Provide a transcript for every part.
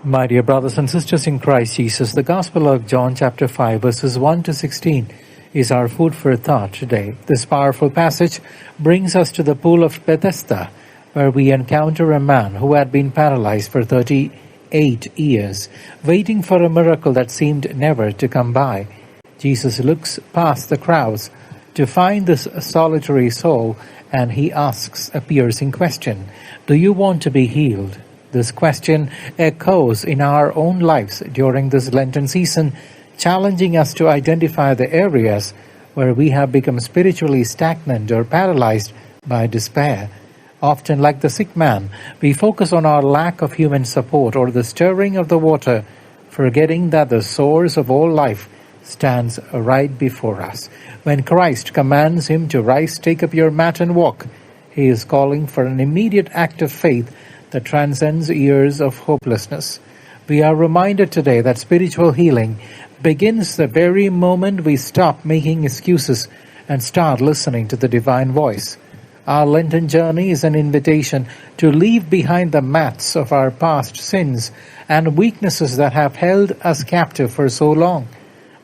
My dear brothers and sisters in Christ Jesus, the Gospel of John chapter 5 verses 1 to 16 is our food for thought today. This powerful passage brings us to the pool of Bethesda, where we encounter a man who had been paralyzed for 38 years, waiting for a miracle that seemed never to come by. Jesus looks past the crowds to find this solitary soul, and he asks a piercing question: "Do you want to be healed?" This question echoes in our own lives during this Lenten season, challenging us to identify the areas where we have become spiritually stagnant or paralyzed by despair. Often, like the sick man, we focus on our lack of human support or the stirring of the water, forgetting that the source of all life stands right before us. When Christ commands him to rise, take up your mat and walk, he is calling for an immediate act of faith that transcends years of hopelessness. We are reminded today that spiritual healing begins the very moment we stop making excuses and start listening to the divine voice. Our Lenten journey is an invitation to leave behind the mats of our past sins and weaknesses that have held us captive for so long.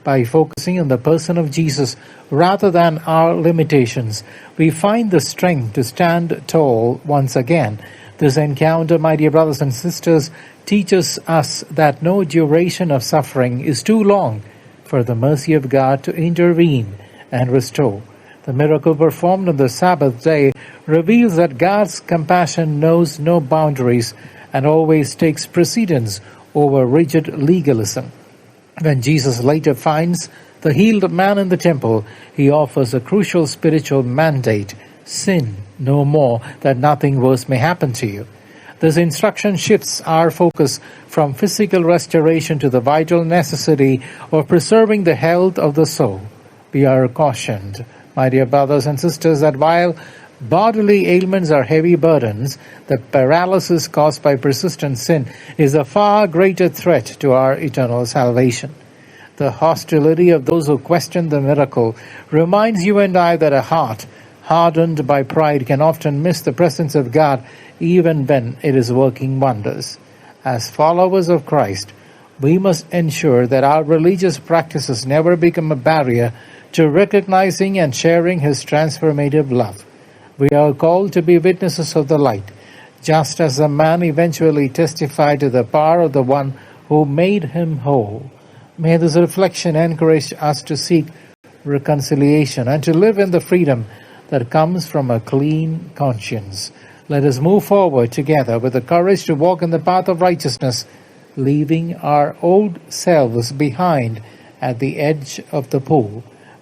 By focusing on the person of Jesus rather than our limitations, we find the strength to stand tall once again. This encounter, my dear brothers and sisters, teaches us that no duration of suffering is too long for the mercy of God to intervene and restore. The miracle performed on the Sabbath day reveals that God's compassion knows no boundaries and always takes precedence over rigid legalism. When Jesus later finds the healed man in the temple, he offers a crucial spiritual mandate: sin no more, that nothing worse may happen to you. This instruction shifts our focus from physical restoration to the vital necessity of preserving the health of the soul. We are cautioned, my dear brothers and sisters, that while bodily ailments are heavy burdens, the paralysis caused by persistent sin is a far greater threat to our eternal salvation. The hostility of those who question the miracle reminds you and I that a heart hardened by pride can often miss the presence of God even when it is working wonders. As followers of Christ, we must ensure that our religious practices never become a barrier to recognizing and sharing His transformative love. We are called to be witnesses of the light, just as the man eventually testified to the power of the one who made him whole. May this reflection encourage us to seek reconciliation and to live in the freedom that comes from a clean conscience. Let us move forward together with the courage to walk in the path of righteousness, leaving our old selves behind at the edge of the pool.